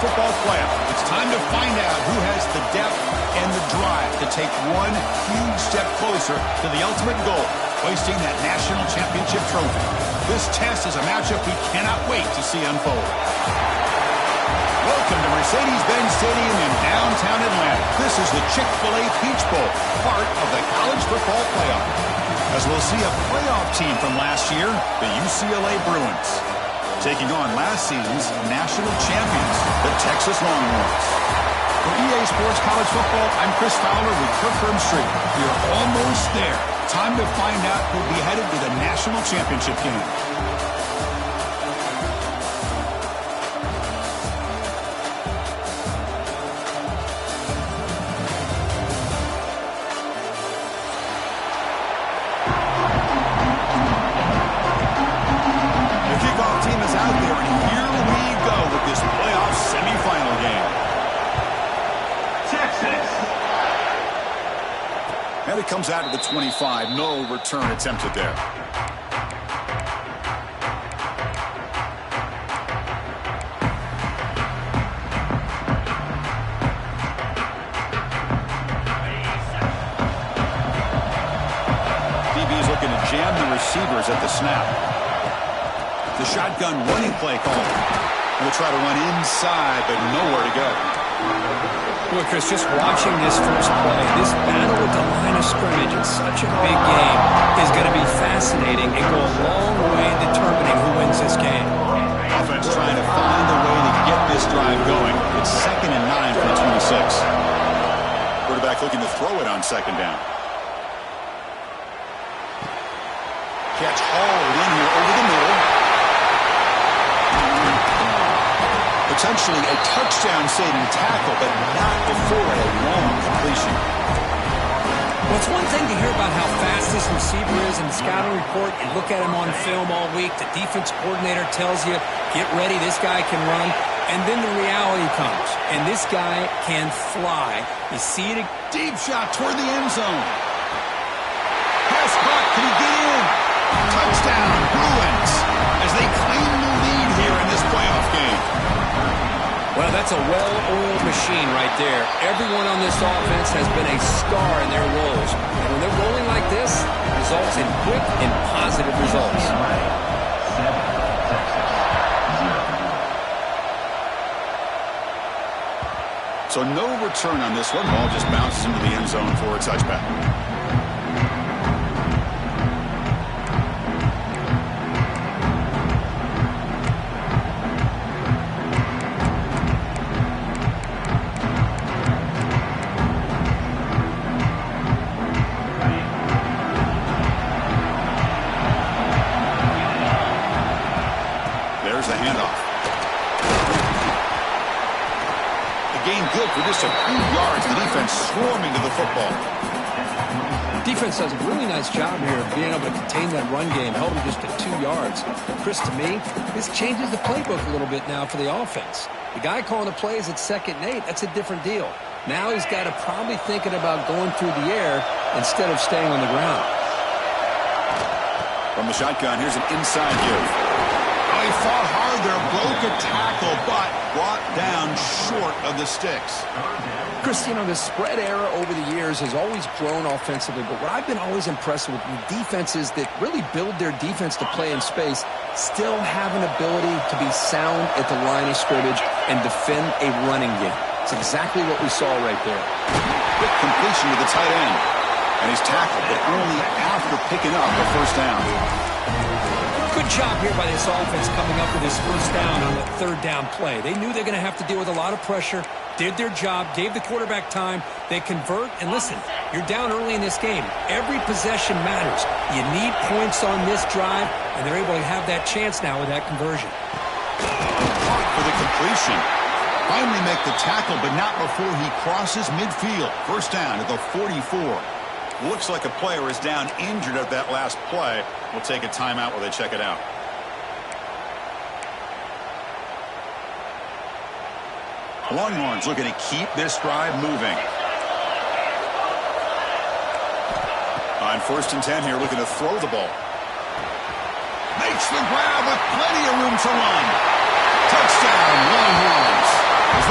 football playoff. It's time to find out who has the depth and the drive to take one huge step closer to the ultimate goal, hoisting that national championship trophy. This test is a matchup we cannot wait to see unfold. Welcome to Mercedes-Benz Stadium in downtown Atlanta. This is the Chick-fil-A Peach Bowl, part of the college football playoff. As we'll see a playoff team from last year, the UCLA Bruins, taking on last season's national champions, the Texas Longhorns. For EA Sports College Football, I'm Chris Fowler with Kirk Street. We're almost there. Time to find out who'll be headed to the national championship game. And it comes out of the 25. No return attempted there. DB's looking to jam the receivers at the snap. The shotgun running play call. We'll try to run inside, but nowhere to go. Well, Chris, just watching this first play, this battle with the line of scrimmage in such a big game is going to be fascinating and go a long way in determining who wins this game. Offense trying to find a way to get this drive going. It's 2nd and 9 for the 26. Quarterback looking to throw it on 2nd down. Catch hauled in here over the middle. Potentially a touchdown-saving tackle, but not before a long completion. Well, it's one thing to hear about how fast this receiver is in the scouting report. You look at him on film all week. The defense coordinator tells you, get ready, this guy can run. And then the reality comes, and this guy can fly. You see it. Deep shot toward the end zone. Pass caught. Can he get in? Touchdown, Bruins, as they claim the lead here in this playoff game. Well, that's a well-oiled machine right there. Everyone on this offense has been a star in their roles. And when they're rolling like this, it results in quick and positive results. So no return on this one. Ball just bounces into the end zone for a touchback. The handoff. The gain good for just a few yards. The defense swarming to the football. Defense does a really nice job here of being able to contain that run game, held them just to 2 yards. Chris, to me, this changes the playbook a little bit now for the offense. The guy calling the plays at 2nd and 8, that's a different deal. Now he's got to probably thinking about going through the air instead of staying on the ground. From the shotgun, here's an inside give. He fought hard there, broke a tackle, but brought down short of the sticks. Chris, you know, the spread era over the years has always grown offensively, but what I've been always impressed with defenses that really build their defense to play in space still have an ability to be sound at the line of scrimmage and defend a running game. It's exactly what we saw right there. Quick completion to the tight end. And he's tackled, but only after picking up the first down. Good job here by this offense coming up with this first down on the 3rd down play. They knew they're going to have to deal with a lot of pressure, did their job, gave the quarterback time. They convert, and listen, you're down early in this game. Every possession matters. You need points on this drive, and they're able to have that chance now with that conversion. For the completion. Finally make the tackle, but not before he crosses midfield. First down at the 44. Looks like a player is down injured at that last play. We'll take a timeout while they check it out. Longhorns looking to keep this drive moving. On 1st and 10 here, looking to throw the ball. Makes the grab with plenty of room to run. Touchdown, Longhorns. The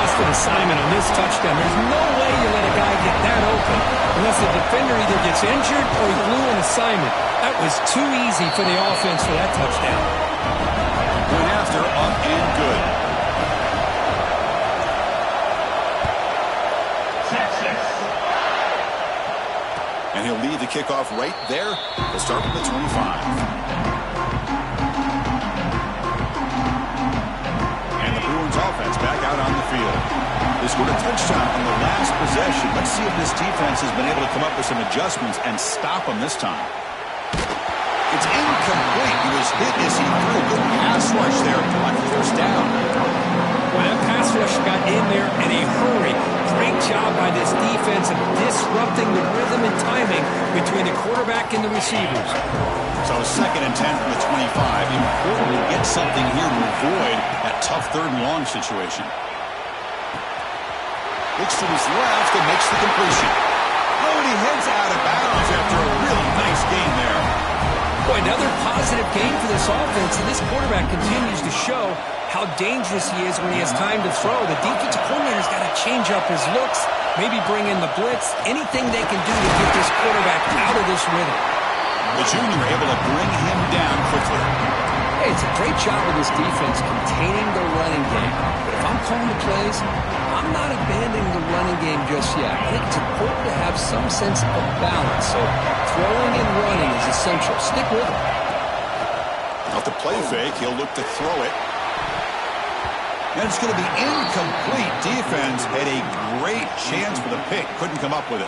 lost an assignment on this touchdown. There's no way you let a guy get that open unless the defender either gets injured or he blew an assignment. That was too easy for the offense for that touchdown. Going after, up and good. And he'll lead the kickoff right there. He'll start from the 25. Offense back out on the field. They scored a touchdown on the last possession. Let's see if this defense has been able to come up with some adjustments and stop them this time. It's incomplete. He was hit as he threw a good pass rush there on first down. Well, that pass rush got in there in a hurry. Great job by this defense of disrupting the rhythm and timing between the quarterback and the receivers. So 2nd and 10 from the 25. Important to get something here to avoid that tough 3rd and long situation. Looks to his left and makes the completion. Oh, and he heads out of bounds after a really nice game there. Boy, another positive game for this offense, and this quarterback continues to show how dangerous he is when he has time to throw. The defensive coordinator's got to change up his looks, maybe bring in the blitz, anything they can do to get this quarterback out of this rhythm. The junior able to bring him down quickly. Hey, it's a great job of this defense containing the running game. But if I'm calling the plays, I'm not abandoning the running game just yet. I think it's important to have some sense of balance. So throwing and running is essential. Stick with it. Off the play fake, he'll look to throw it. And it's going to be incomplete. Defense had a great chance for the pick. Couldn't come up with it.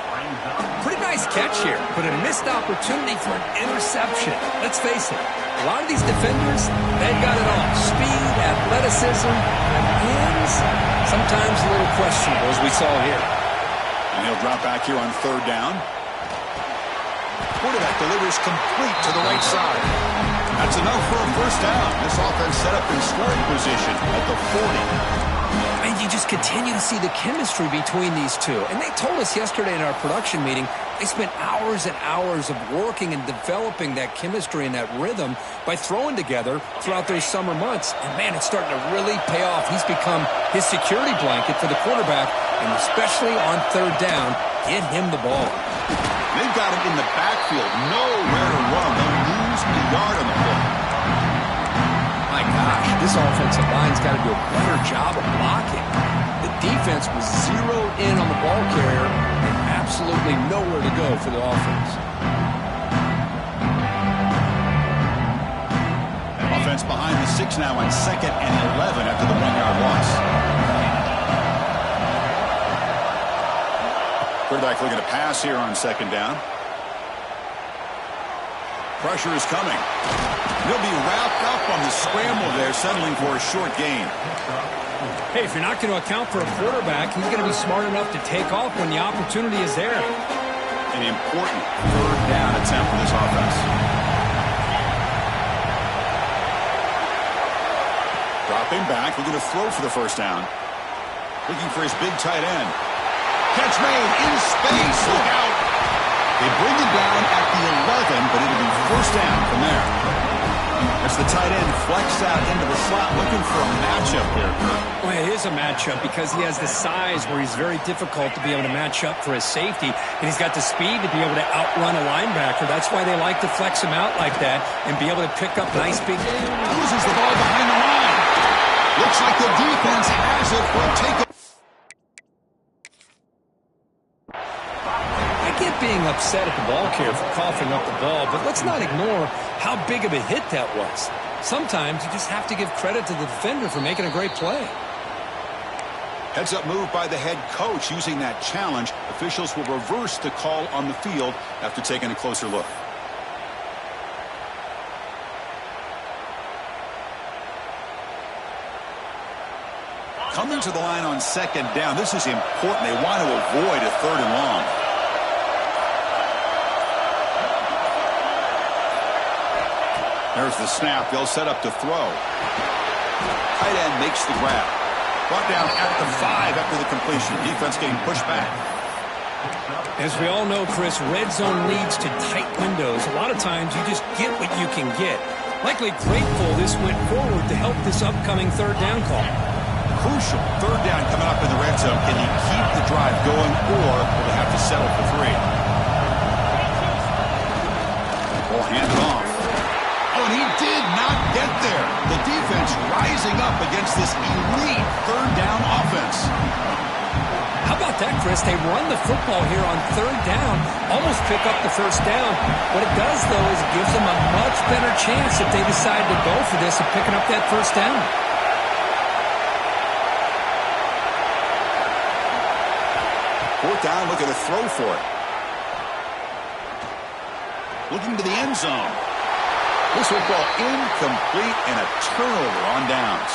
Pretty nice catch here, but a missed opportunity for an interception. Let's face it, a lot of these defenders, they've got it all. Speed, athleticism, hands, sometimes a little questionable, as we saw here. And he'll drop back here on 3rd down. Quarterback delivers complete to the right side. That's enough for a first down. This offense set up in scoring position at the 40. And you just continue to see the chemistry between these two. And they told us yesterday in our production meeting, they spent hours and hours of working and developing that chemistry and that rhythm by throwing together throughout those summer months. And, man, it's starting to really pay off. He's become his security blanket for the quarterback, and especially on 3rd down, get him the ball. They've got him in the backfield, nowhere to run. They'll lose a yard on the play. My gosh, this offensive line's got to do a better job of blocking. The defense was zeroed in on the ball carrier and absolutely nowhere to go for the offense. Offense behind the 6 now on 2nd and 11 after the 1-yard loss. Quarterback looking to pass here on 2nd down. Pressure is coming. He'll be wrapped up on the scramble there, settling for a short gain. Hey, if you're not going to account for a quarterback, he's going to be smart enough to take off when the opportunity is there. An important 3rd down attempt for this offense. Dropping back, looking to throw for the first down. Looking for his big tight end. Catch made in space. Look out. They bring him down at the 11, but it'll be first down from there. As the tight end flexed out into the slot, looking for a matchup here. Well, it is a matchup because he has the size where he's very difficult to be able to match up for his safety, and he's got the speed to be able to outrun a linebacker. That's why they like to flex him out like that and be able to pick up nice big... Loses the ball behind the line. Looks like the defense has it for a takeover. Being upset at the ball carrier for coughing up the ball, but let's not ignore how big of a hit that was. Sometimes you just have to give credit to the defender for making a great play. Heads up move by the head coach using that challenge. Officials will reverse the call on the field after taking a closer look. Coming to the line on 2nd down. This is important. They want to avoid a 3rd and long. There's the snap. They'll set up to throw. Tight end makes the grab. Brought down at the 5 after the completion. Defense getting pushed back. As we all know, Chris, red zone leads to tight windows. A lot of times you just get what you can get. Likely grateful this went forward to help this upcoming 3rd down call. Crucial. Third down coming up in the red zone. Can he keep the drive going, or will they have to settle for 3? Ball handed off. Oh, and he did not get there. The defense rising up against this elite third down offense. How about that, Chris? They run the football here on third down, almost pick up the first down. What it does, though, is it gives them a much better chance if they decide to go for this of picking up that first down. Fourth down, looking to throw for it. Looking to the end zone. This football incomplete and a turnover on downs.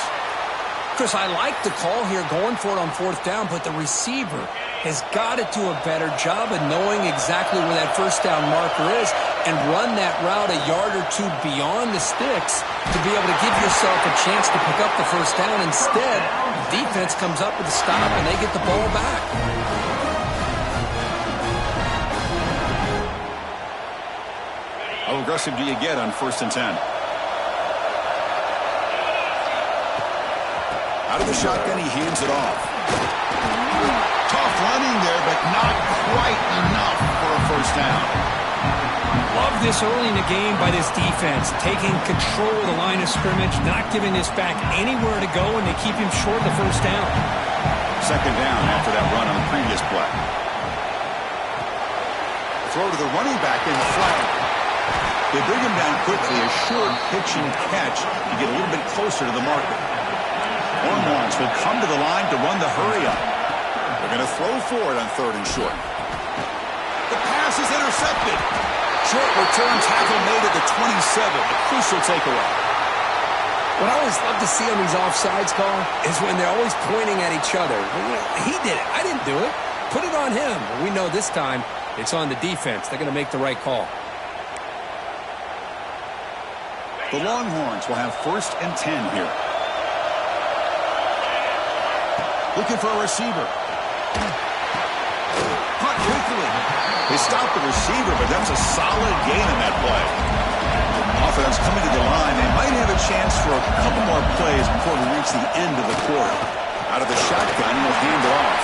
Chris, I like the call here going for it on fourth down, but the receiver has got to do a better job of knowing exactly where that first down marker is and run that route a yard or two beyond the sticks to be able to give yourself a chance to pick up the first down. Instead, the defense comes up with a stop and they get the ball back. How aggressive do you get on 1st and 10? Out of the shotgun, he hands it off. Tough running there, but not quite enough for a first down. Love this early in the game by this defense, taking control of the line of scrimmage, not giving this back anywhere to go, and they keep him short of the first down. Second down after that run on the previous play. Throw to the running back in the flat. They bring him down quickly, a short pitch and catch to get a little bit closer to the marker. Longhorns will come to the line to run the hurry up. They're going to throw for it on 3rd and short. The pass is intercepted. Short return tackle made at the 27. A crucial takeaway. What I always love to see on these offsides, Carl, is when they're always pointing at each other. He did it. I didn't do it. Put it on him. We know this time it's on the defense. They're going to make the right call. The Longhorns will have 1st and 10 here. Looking for a receiver. Caught quickly. They stopped the receiver, but that's a solid gain in that play. Offense coming to the line. They might have a chance for a couple more plays before we reach the end of the quarter. Out of the shotgun, he'll hand it off.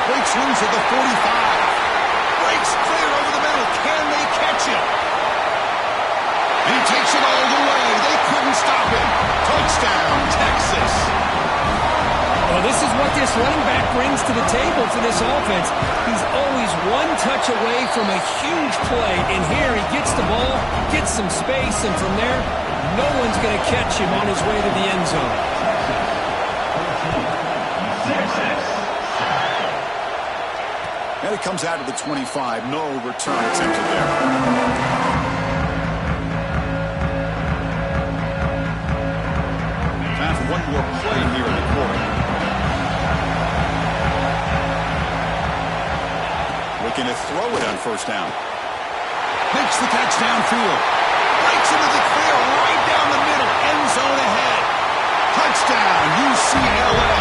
Breaks loose at the 45. Breaks clear over the middle. Can they catch him? And he takes it all the way. They couldn't stop him. Touchdown, Texas. Well, this is what this running back brings to the table for this offense. He's always one touch away from a huge play. And here he gets the ball, gets some space, and from there, no one's going to catch him on his way to the end zone. And it comes out of the 25. No return attempted there. Time for one more play here in the quarter. Looking to throw it on 1st down. Makes the catch downfield. Breaks into the clear right down the middle. End zone ahead. Touchdown, UCLA.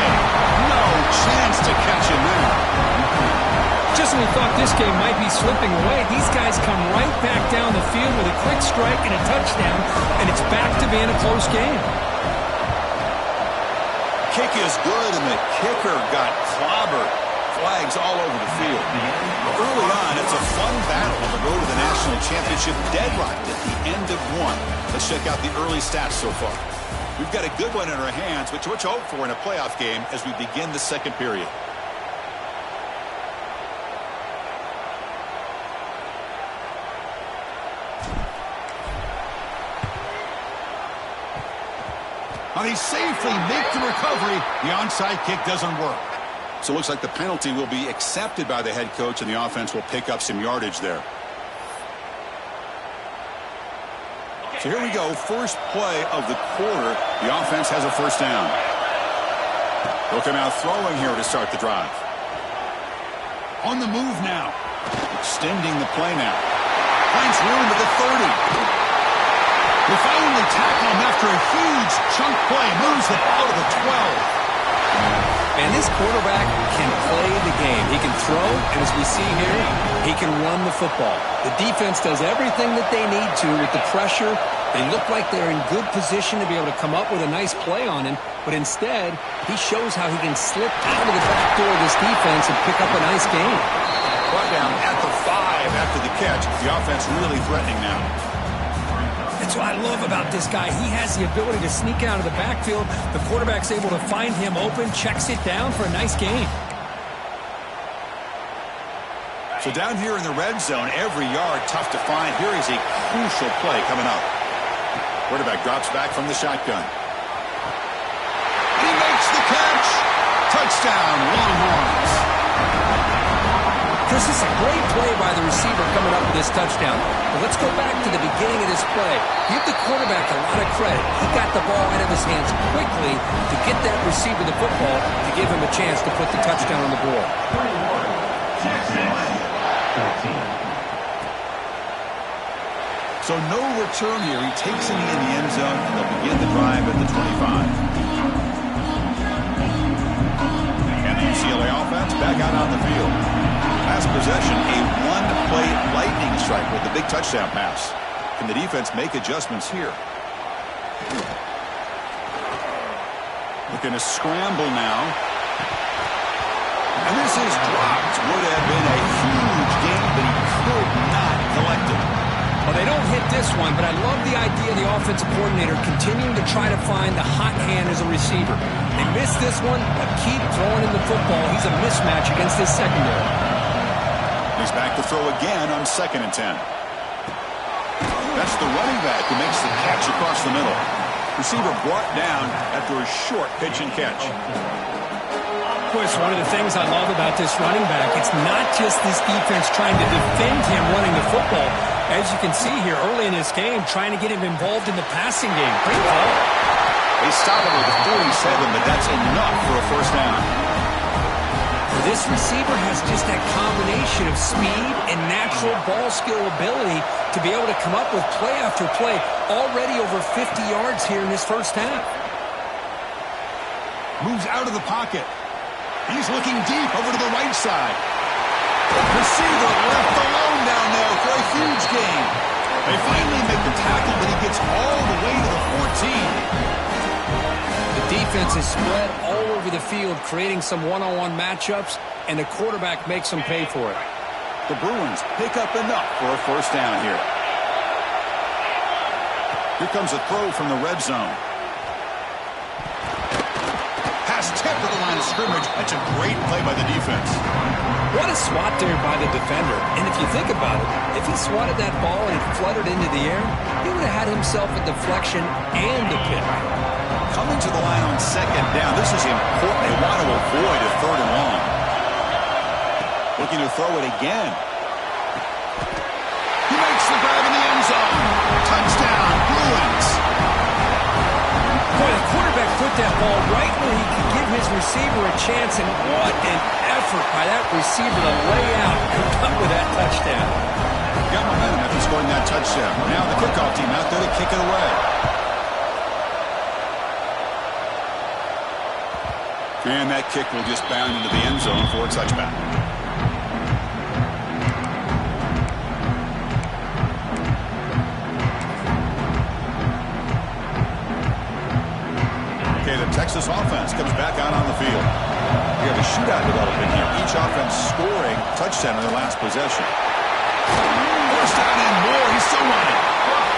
No chance to catch him there. Just when we thought this game might be slipping away, these guys come right back down the field with a quick strike and a touchdown, and it's back to being a close game. Kick is good, and the kicker got clobbered. Flags all over the field. Early on, it's a fun battle on the road to the national championship, deadlocked at the end of one. Let's check out the early stats so far. We've got a good one in our hands, which we're hope for in a playoff game as we begin the second period. He safely make the recovery. The onside kick doesn't work. So it looks like the penalty will be accepted by the head coach, and the offense will pick up some yardage there. So here we go. First play of the quarter. The offense has a first down. They'll come out throwing here to start the drive. On the move now. Extending the play now. Finds room at the 30. They finally tackle him after a huge chunk play. Moves the ball to the 12. And this quarterback can play the game. He can throw, and as we see here, he can run the football. The defense does everything that they need to with the pressure. They look like they're in good position to be able to come up with a nice play on him. But instead, he shows how he can slip out of the back door of this defense and pick up a nice gain. Brought down at the 5 after the catch. The offense really threatening now. That's what I love about this guy. He has the ability to sneak out of the backfield. The quarterback's able to find him open, checks it down for a nice gain. So down here in the red zone, every yard tough to find. Here is a crucial play coming up. Quarterback drops back from the shotgun. He makes the catch. Touchdown, Longhorns. Chris, this is a great play by the receiver coming up with this touchdown. But let's go back to the beginning of this play. Give the quarterback a lot of credit. He got the ball out of his hands quickly to get that receiver the football to give him a chance to put the touchdown on the board. So no return here. He takes it in the end zone, and they'll begin the drive at the 25. And the UCLA offense back out on the field. Last possession, a one-play lightning strike with the big touchdown pass. Can the defense make adjustments here? Looking to scramble now. And this is dropped. Would have been a huge gain, but he could not collect it. Well, they don't hit this one, but I love the idea of the offensive coordinator continuing to try to find the hot hand as a receiver. They missed this one, but keep throwing him the football. He's a mismatch against his secondary. He's back to throw again on 2nd and 10. That's the running back who makes the catch across the middle. Receiver brought down after a short pitch and catch. Of course, one of the things I love about this running back, it's not just this defense trying to defend him running the football. As you can see here early in this game, trying to get him involved in the passing game. Great call. They stop him with a 47, but that's enough for a first down. This receiver has just that combination of speed and natural ball skill ability to be able to come up with play after play, already over 50 yards here in this first half. Moves out of the pocket. He's looking deep over to the right side. Receiver left alone down there for a huge gain. They finally make the tackle, but he gets all the way to the 14. The defense is spread all over the field, creating some one-on-one matchups, and the quarterback makes them pay for it. The Bruins pick up enough for a first down here. Here comes a throw from the red zone. Pass tipped to the line of scrimmage. That's a great play by the defense. What a swat there by the defender. And if you think about it, if he swatted that ball and it fluttered into the air, he would have had himself a deflection and a pick. Coming to the line on 2nd down. This is important. They want to avoid a 3rd and long. Looking to throw it again. He makes the grab in the end zone. Touchdown, Bruins. Boy, the quarterback put that ball right where he could give his receiver a chance, and what an effort by that receiver to lay out and come with that touchdown. Got momentum after scoring that touchdown. Now the kickoff team out there to kick it away. And that kick will just bound into the end zone for a touchback. Okay, the Texas offense comes back out on the field. We have a shootout developing here. Each offense scoring touchdown in their last possession. First down and more. He's still running.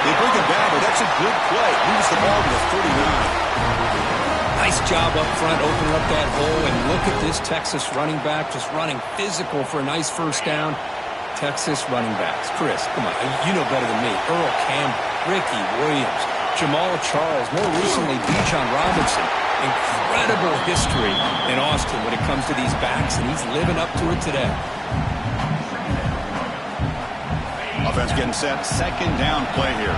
They bring him down, but that's a good play. Moves the ball to the 39. Nice job up front, opening up that hole, and look at this Texas running back just running physical for a nice first down. Texas running backs. Chris, come on, you know better than me. Earl Campbell, Ricky Williams, Jamal Charles, more recently Bijan Robinson. Incredible history in Austin when it comes to these backs, and he's living up to it today. Offense getting set. 2nd down play here.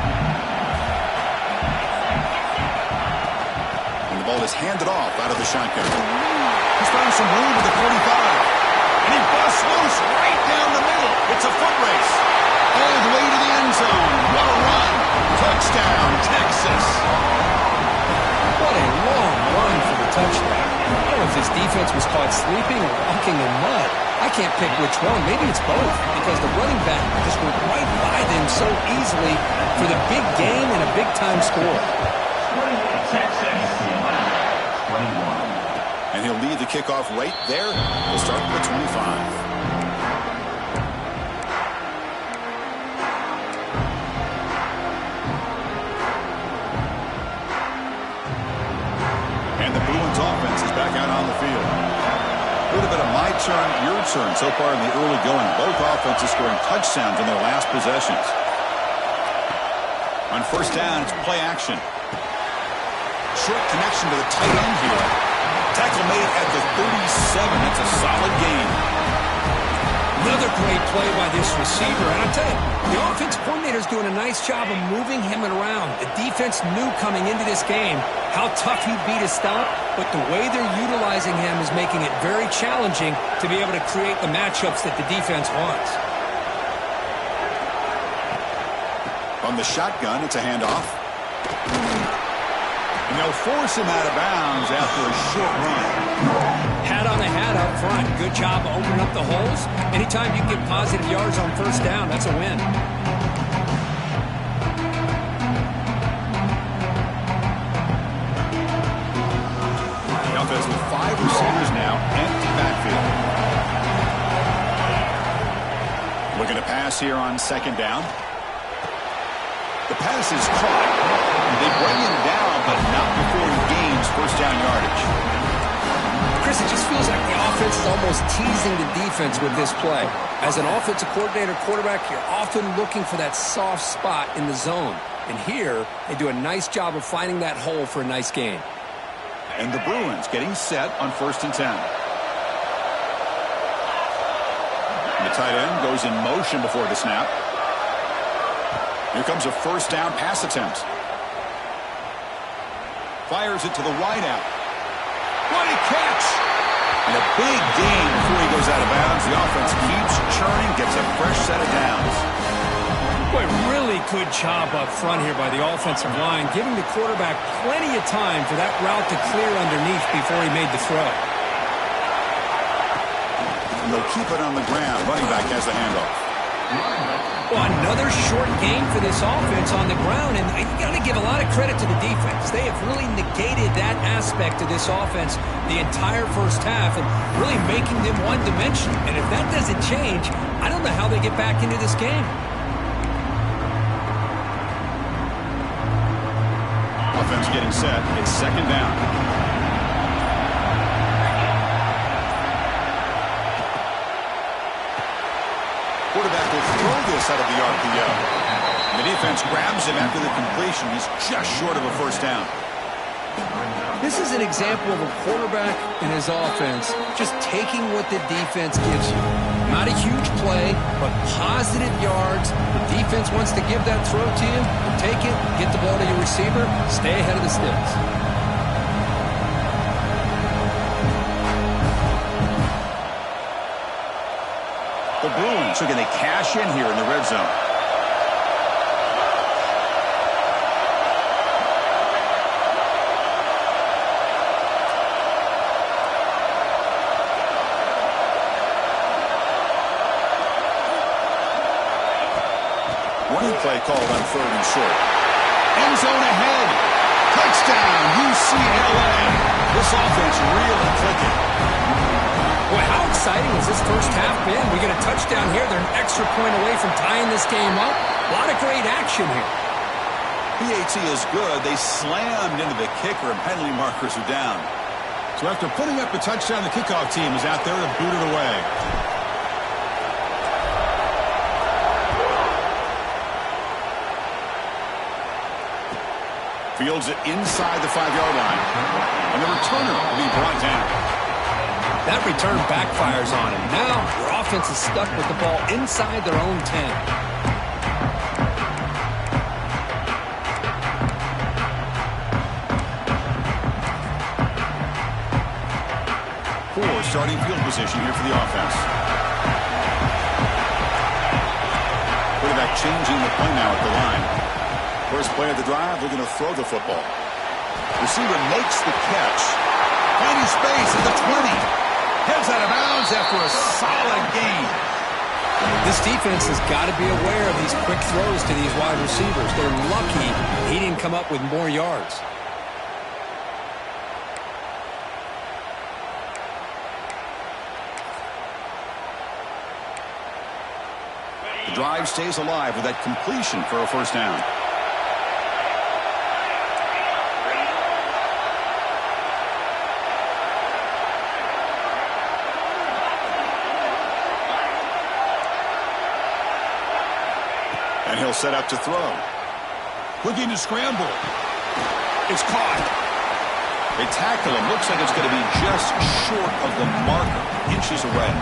And the ball is handed off out of the shotgun. He's found some room at the 45. And he busts loose right down the middle. It's a foot race. All the way to the end zone. What a run. Touchdown, Texas. What a long run for the touchdown. I don't know if this defense was caught sleeping or walking in mud. I can't pick which one. Maybe it's both, because the running back just went right by them so easily for the big game and a big-time score. kickoff right there. We'll start with 25. And the Bruins offense is back out on the field. A little bit of my turn, your turn so far in the early going. Both offenses scoring touchdowns in their last possessions. On first down, it's play action. Short connection to the tight end here. Tackle made at the 37. That's a solid gain. Another great play by this receiver. And I'll tell you, the offense coordinator's doing a nice job of moving him around. The defense knew coming into this game how tough he'd be to stop, but the way they're utilizing him is making it very challenging to be able to create the matchups that the defense wants. On the shotgun, it's a handoff. And they'll force him out of bounds after a short run. Hat on the hat up front. Good job opening up the holes. Anytime you get positive yards on first down, that's a win. The offense with 5 receivers now, empty backfield. Looking to pass here on second down. The pass is caught. They bring him down, but not before he gains first down yardage. Chris, it just feels like the offense is almost teasing the defense with this play. As an offensive coordinator, quarterback, you're often looking for that soft spot in the zone. And here, they do a nice job of finding that hole for a nice gain. And the Bruins getting set on first and 10. And the tight end goes in motion before the snap. Here comes a first down pass attempt. Fires it to the wideout. What a catch! And a big gain before he goes out of bounds. The offense keeps churning, gets a fresh set of downs. Boy, really good job up front here by the offensive line, giving the quarterback plenty of time for that route to clear underneath before he made the throw. And they'll keep it on the ground. Running back has the handoff. Well, another short game for this offense on the ground, and you got to give a lot of credit to the defense. They have really negated that aspect of this offense the entire first half and really making them one-dimensional. And if that doesn't change, I don't know how they get back into this game. Offense getting set. It's second down. Quarterback will throw this out of the RPO. And the defense grabs him after the completion. He's just short of a first down. This is an example of a quarterback and his offense just taking what the defense gives you. Not a huge play, but positive yards. The defense wants to give that throw to you. You take it, get the ball to your receiver, stay ahead of the sticks. The Bruins are going to cash in here in the red zone. Running play called on third and short. End zone ahead. Touchdown, UCLA. This offense really clicking. Boy, how exciting has this first half been? We get a touchdown here. They're an extra point away from tying this game up. A lot of great action here. PAT is good. They slammed into the kicker, and penalty markers are down. So after putting up a touchdown, the kickoff team is out there to boot it away. Fields it inside the 5-yard line. And the returner will be brought down. That return backfires on him. Now, your offense is stuck with the ball inside their own 10. 4 starting field position here for the offense. Quarterback changing the play now at the line. First play of the drive, looking to throw the football. Receiver makes the catch. Finding space at the 20. Heads out of bounds after a solid gain. This defense has got to be aware of these quick throws to these wide receivers. They're lucky he didn't come up with more yards. The drive stays alive with that completion for a first down. And he'll set up to throw. Looking to scramble. It's caught. They tackle him. Looks like it's going to be just short of the marker. Inches away.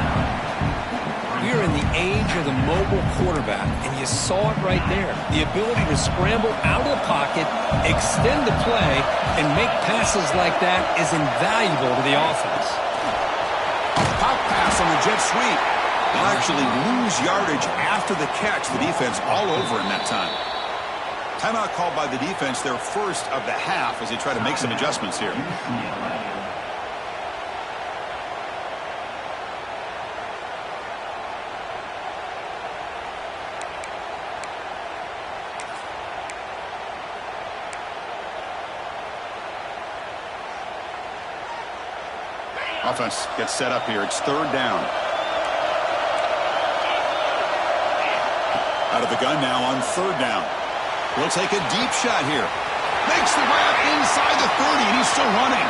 We are in the age of the mobile quarterback, and you saw it right there. The ability to scramble out of the pocket, extend the play, and make passes like that is invaluable to the offense. A pop pass on the jet sweep. They'll actually lose yardage after the catch. The defense all over in that time. Timeout called by the defense, their first of the half, as they try to make some adjustments here. Offense gets set up here. It's third down. Out of the gun now on third down. We'll take a deep shot here. Makes the grab inside the 30, and he's still running.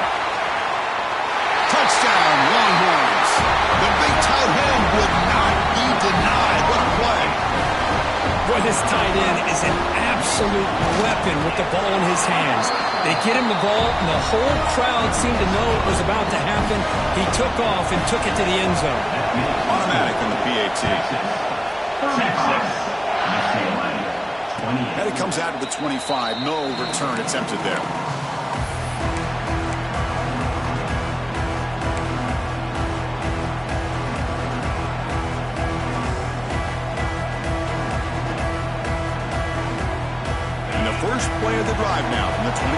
Touchdown, Longhorns. The big tight end would not be denied. What a play. Boy, this tight end is an absolute weapon with the ball in his hands. They get him the ball, and the whole crowd seemed to know it was about to happen. He took off and took it to the end zone. Automatic in the PAT. And it comes out to the 25. No return attempted there. And the first play of the drive now from the 25.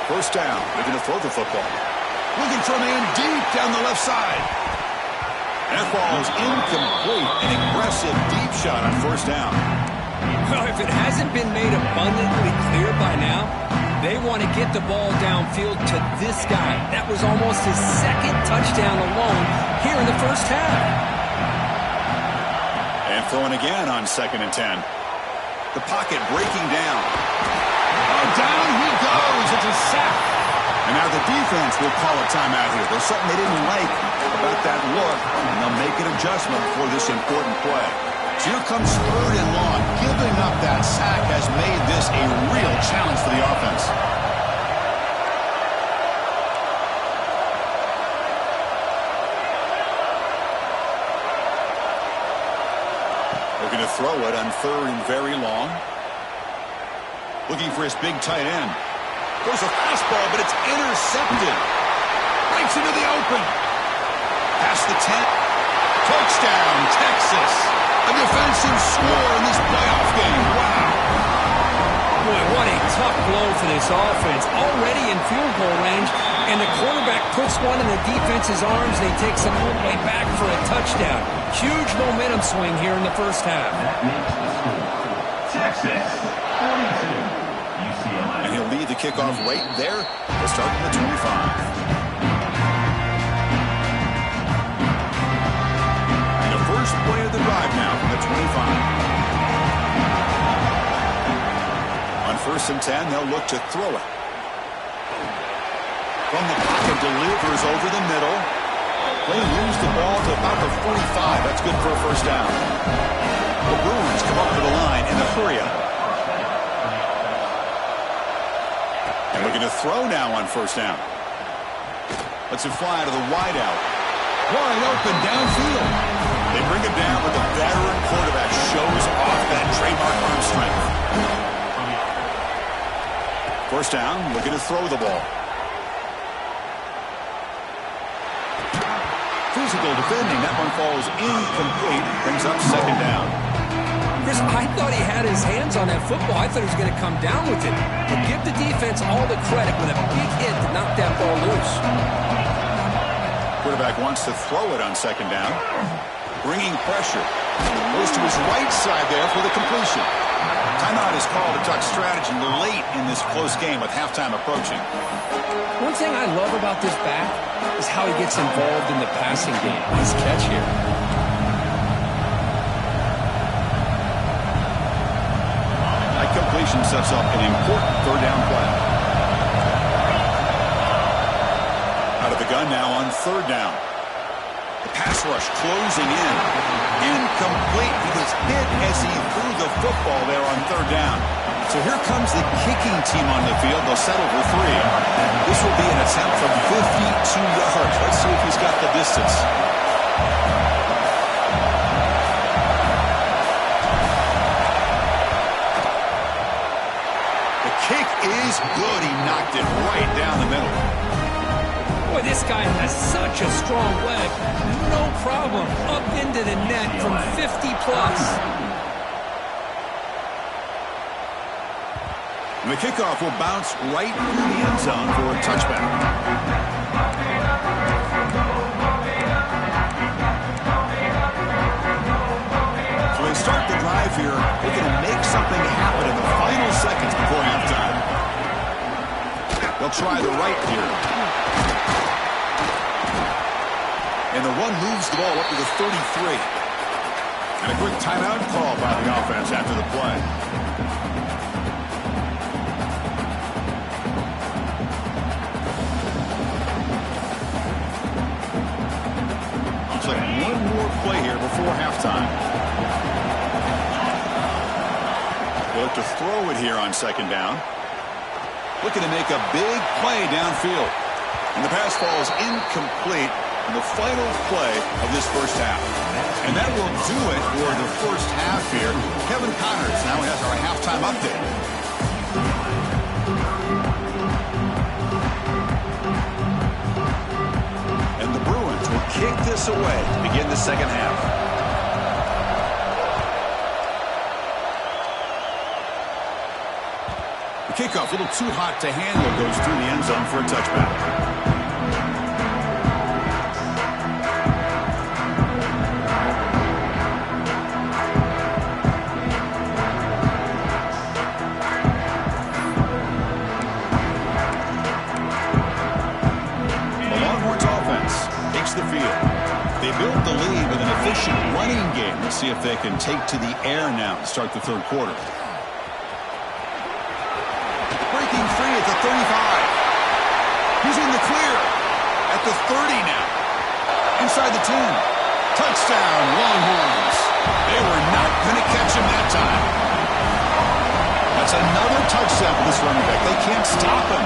First down. They're going to throw the football. Looking for a man deep down the left side. That ball is incomplete. An aggressive deep shot on first down. Well, if it hasn't been made abundantly clear by now, they want to get the ball downfield to this guy. That was almost his second touchdown alone here in the first half. And throwing again on 2nd and 10. The pocket breaking down. Oh, down he goes. It's a sack. And now the defense will call a timeout here. There's something they didn't like about that look, and they'll make an adjustment for this important play. So here comes third and long. Giving up that sack has made this a real challenge for the offense. Looking to throw it on third and very long. Looking for his big tight end. There's a fastball, but it's intercepted. Breaks into the open. Past the 10. Touchdown, Texas. A defensive score in this playoff game. Wow. Boy, what a tough blow for this offense. Already in field goal range, and the quarterback puts one in the defense's arms, and he takes it all the way back for a touchdown. Huge momentum swing here in the first half. That makes the score. Texas, 42. And he'll lead the kickoff right there to start from the 25. And the first play of the drive now from the 25. On 1st and 10, they'll look to throw it. From the pocket, delivers over the middle. They lose the ball to about the 45. That's good for a first down. The Bruins come up to the line in a hurry-up. And looking to throw now on first down. Lets it fly to the wideout. Wide open downfield. They bring it down, but the veteran quarterback shows off that trademark arm strength. First down, looking to throw the ball. Physical defending. That one falls incomplete. Brings up 2nd down. Chris, I thought he had his hands on that football. I thought he was going to come down with it. But give the defense all the credit with a big hit to knock that ball loose. Quarterback wants to throw it on 2nd down. Bringing pressure. Goes to his right side there for the completion. Time Timeout is called to talk strategy late in this close game with halftime approaching. One thing I love about this back is how he gets involved in the passing game. Nice catch here. That completion sets up an important third down play. Out of the gun now on third down. The pass rush closing in. Incomplete. He was hit as he threw the football there on third down. So here comes the kicking team on the field. They'll settle for 3. This will be an attempt from 52 yards. Let's see if he's got the distance. The kick is good. He knocked it right down the middle. Boy, this guy has such a strong leg. No problem. Up into the net from 50+. And the kickoff will bounce right through the end zone for a touchback. So they start the drive here. They're going to make something happen in the final seconds before halftime. They'll try the right here. And the one moves the ball up to the 33. And a quick timeout call by the offense after the play. Looks like one more play here before halftime. They look to throw it here on second down. Looking to make a big play downfield. And the pass falls incomplete. In the final play of this first half. And that will do it for the first half here. Kevin Connors now has our halftime update. And the Bruins will kick this away to begin the second half. The kickoff, a little too hot to handle, goes through the end zone for a touchback. The field. They built the lead with an efficient running game. Let's see if they can take to the air now to start the third quarter. Breaking free at the 35. He's in the clear at the 30 now. Inside the 10. Touchdown, Longhorns. They were not going to catch him that time. That's another touchdown for this running back. They can't stop him.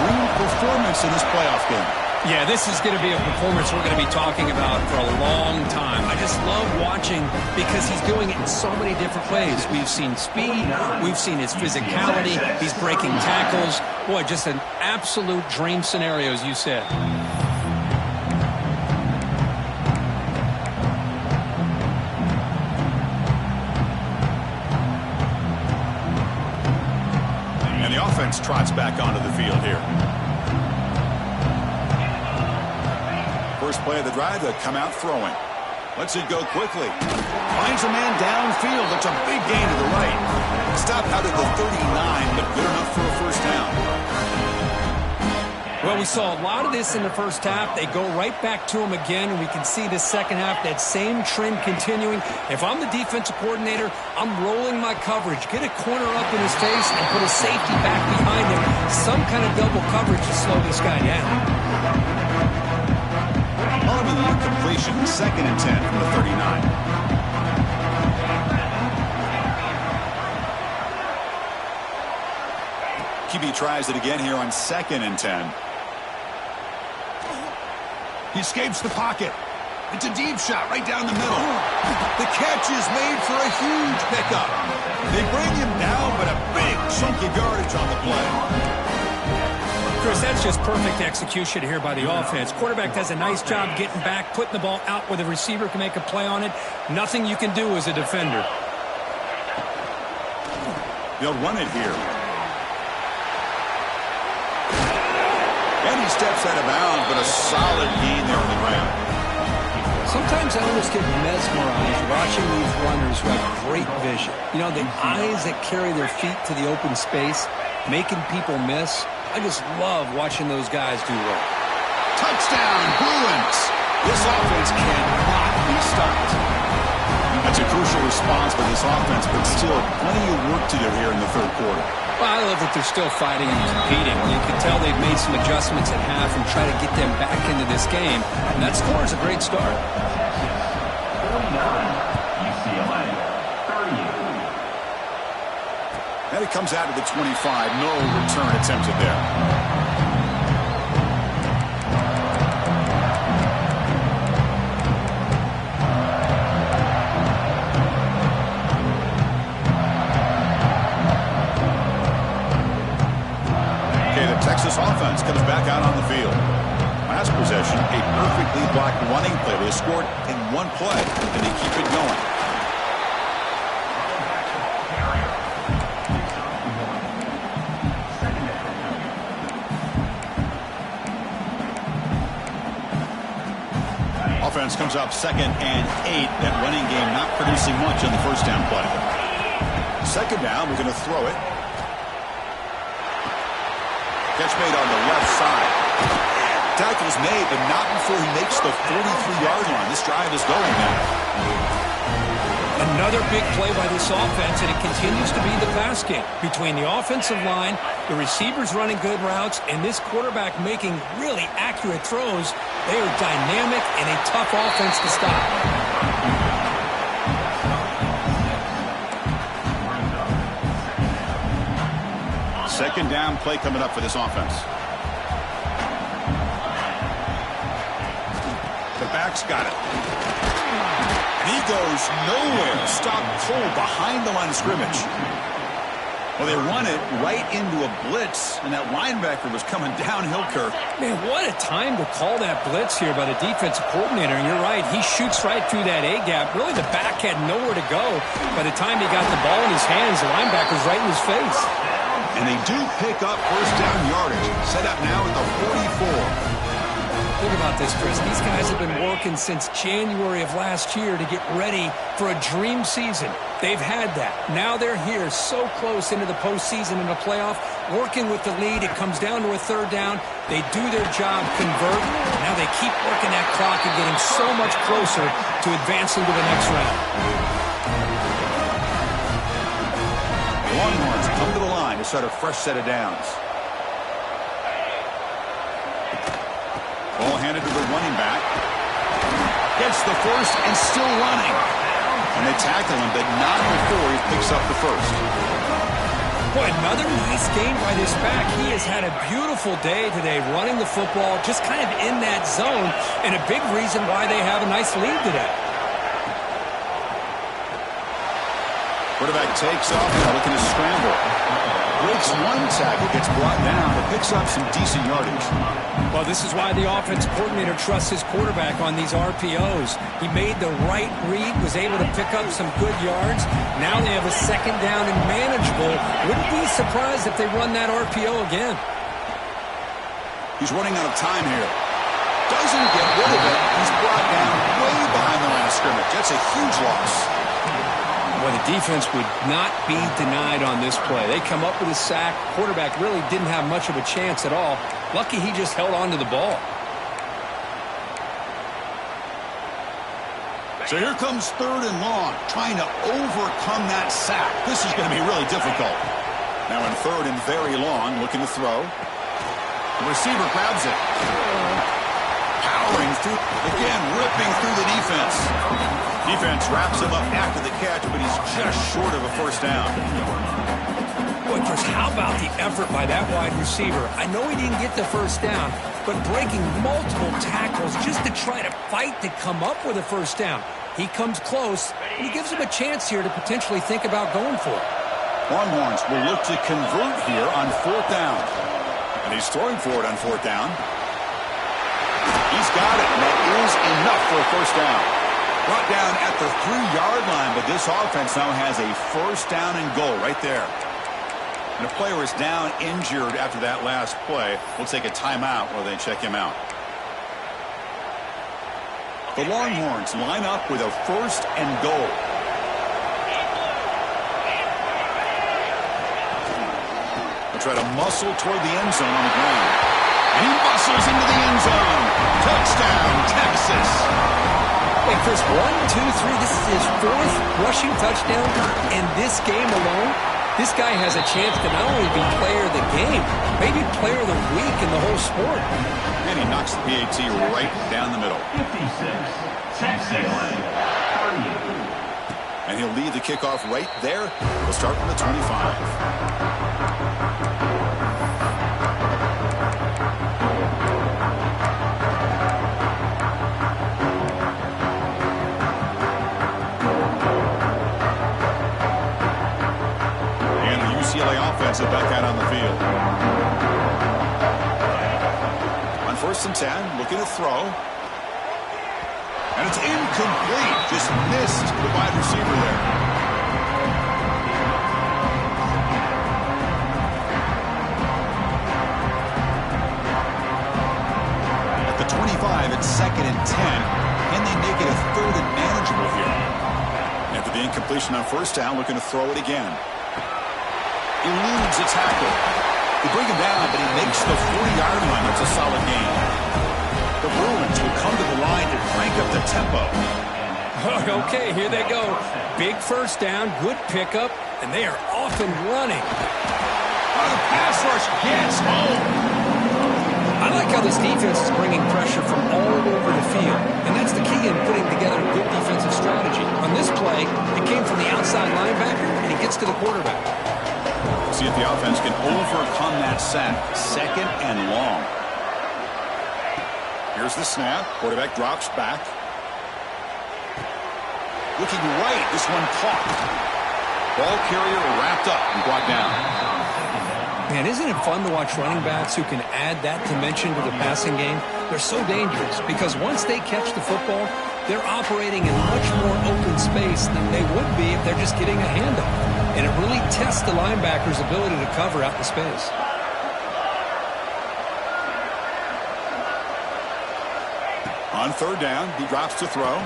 Dream performance in this playoff game. Yeah, this is going to be a performance we're going to be talking about for a long time. I just love watching because he's doing it in so many different ways. We've seen speed. We've seen his physicality. He's breaking tackles. Boy, just an absolute dream scenario, as you said. And the offense trots back onto the field here. First play of the drive, they'll come out throwing. Lets it go quickly. Finds a man downfield. That's a big gain to the right. Stop out at the 39, but good enough for a first down. Well, we saw a lot of this in the first half. They go right back to him again, and we can see the second half, that same trend continuing. If I'm the defensive coordinator, I'm rolling my coverage. Get a corner up in his face and put a safety back behind him. Some kind of double coverage to slow this guy down. On to the incompletion, 2nd and 10 from the 39. QB tries it again here on 2nd and 10. He escapes the pocket. It's a deep shot right down the middle. The catch is made for a huge pickup. They bring him down, but a big chunk of yardage on the play. Chris, that's just perfect execution here by the offense. Quarterback does a nice job getting back, putting the ball out where the receiver can make a play on it. Nothing you can do as a defender. They'll run it here. And he steps out of bounds, but a solid gain there on the ground. Sometimes I almost get mesmerized watching these runners who have great vision. You know, the eyes that carry their feet to the open space, making people miss. I just love watching those guys do work. Touchdown, Bruins! This offense cannot be stopped. That's a crucial response for this offense, but still plenty of work to do here in the third quarter. Well, I love that they're still fighting and competing. You can tell they've made some adjustments at half and try to get them back into this game. And that score is a great start. 49, UCLA, 38. And it comes out to the 25. No return attempted there. Texas offense comes back out on the field. Last possession, a perfectly blocked running play. They scored in one play, and they keep it going. Offense comes up 2nd and 8. That running game not producing much on the first down play. 2nd down, we're going to throw it. Catch made on the left side. Tackle's made, but not before he makes the 43-yard line. This drive is going now. Another big play by this offense, and it continues to be the pass game. Between the offensive line, the receivers running good routes, and this quarterback making really accurate throws, they are dynamic and a tough offense to stop. 2nd down play coming up for this offense. The back's got it. And he goes nowhere. Stopped cold behind the line of scrimmage. Well, they run it right into a blitz, and that linebacker was coming downhill, Kirk. Man, what a time to call that blitz here by the defensive coordinator. And you're right, he shoots right through that A-gap. Really, the back had nowhere to go. By the time he got the ball in his hands, the linebacker's right in his face. And they do pick up first down yardage. Set up now at the 44. Think about this, Chris. These guys have been working since January of last year to get ready for a dream season. They've had that. Now they're here so close into the postseason and the playoff, working with the lead. It comes down to a 3rd down. They do their job, convert. Now they keep working that clock and getting so much closer to advancing to the next round. Longhorns come to the line to start a fresh set of downs. Ball handed to the running back. Gets the first and still running. And they tackle him, but not before he picks up the first. Boy, another nice game by this back. He has had a beautiful day today running the football, just kind of in that zone, and a big reason why they have a nice lead today. Quarterback takes off, looking to scramble. Breaks one tackle, gets brought down, but picks up some decent yardage. Well, this is why the offense coordinator trusts his quarterback on these RPOs. He made the right read, was able to pick up some good yards. Now they have a 2nd down and manageable. Wouldn't be surprised if they run that RPO again. He's running out of time here. Doesn't get rid of it. He's brought down way behind the line of scrimmage. That's a huge loss. Well, the defense would not be denied on this play. They come up with a sack. Quarterback really didn't have much of a chance at all. Lucky he just held on to the ball. So here comes 3rd and long, trying to overcome that sack. This is going to be really difficult. Now in 3rd and very long, looking to throw. The receiver grabs it. Powering through, again, ripping through the defense. Defense wraps him up after the catch, but he's just short of a first down. Boy, Chris, how about the effort by that wide receiver? I know he didn't get the first down, but breaking multiple tackles just to try to fight to come up with a first down. He comes close, and he gives him a chance here to potentially think about going for it. Longhorns will look to convert here on 4th down. And he's throwing for it on 4th down. He's got it, and that is enough for a first down. Brought down at the 3-yard line, but this offense now has a first down and goal right there. And a player is down injured after that last play. We'll take a timeout while they check him out. The Longhorns line up with a 1st and goal. They'll try to muscle toward the end zone on the ground. And he muscles into the end zone. Touchdown, Texas. Hey, Chris, 1, 2, 3. This is his 4th rushing touchdown. And this game alone, this guy has a chance to not only be player of the game, maybe player of the week in the whole sport. And he knocks the PAT right down the middle. 56, Texas. 30. And he'll lead the kickoff right there. We'll start from the 25. UCLA offense is back out on the field. On 1st and 10, looking to throw. And it's incomplete. Just missed the wide receiver there. At the 25, it's 2nd and 10. Can they make it a 3rd and manageable here? After the incompletion on 1st down, looking to throw it again. Eludes a tackle. They bring him down, but he makes the 40-yard line. It's a solid gain. The Bruins will come to the line to crank up the tempo. Okay, here they go. Big 1st down, good pickup, and they are off and running. Oh, the pass rush gets home. I like how this defense is bringing pressure from all over the field, and that's the key in putting together a good defensive strategy. On this play, it came from the outside linebacker, and he gets to the quarterback. See if the offense can overcome that sack. 2nd and long. Here's the snap. Quarterback drops back. Looking right. This one caught. Ball carrier wrapped up and brought down. Man, isn't it fun to watch running backs who can add that dimension to the passing game? They're so dangerous because once they catch the football, they're operating in much more open space than they would be if they're just getting a handoff. And it really tests the linebacker's ability to cover out the space. On 3rd down, he drops to throw.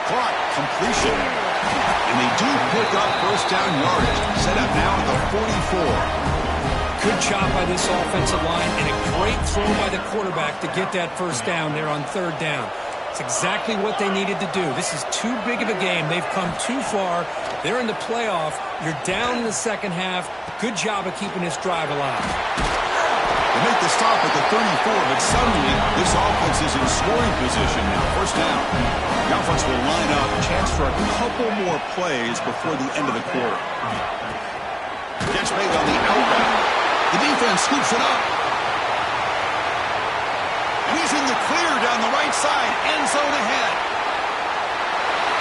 Caught, completion. And they do pick up 1st down yardage. Set up now at the 44. Good job by this offensive line and a great throw by the quarterback to get that 1st down there on 3rd down. It's exactly what they needed to do. This is too big of a game. They've come too far. They're in the playoff. You're down in the 2nd half. Good job of keeping this drive alive. They make the stop at the 34, but suddenly this offense is in scoring position now. 1st down. The offense will line up. Chance for a couple more plays before the end of the quarter. Catch made on the outbound. The defense scoops it up. And he's in the clear down the right side. End zone ahead.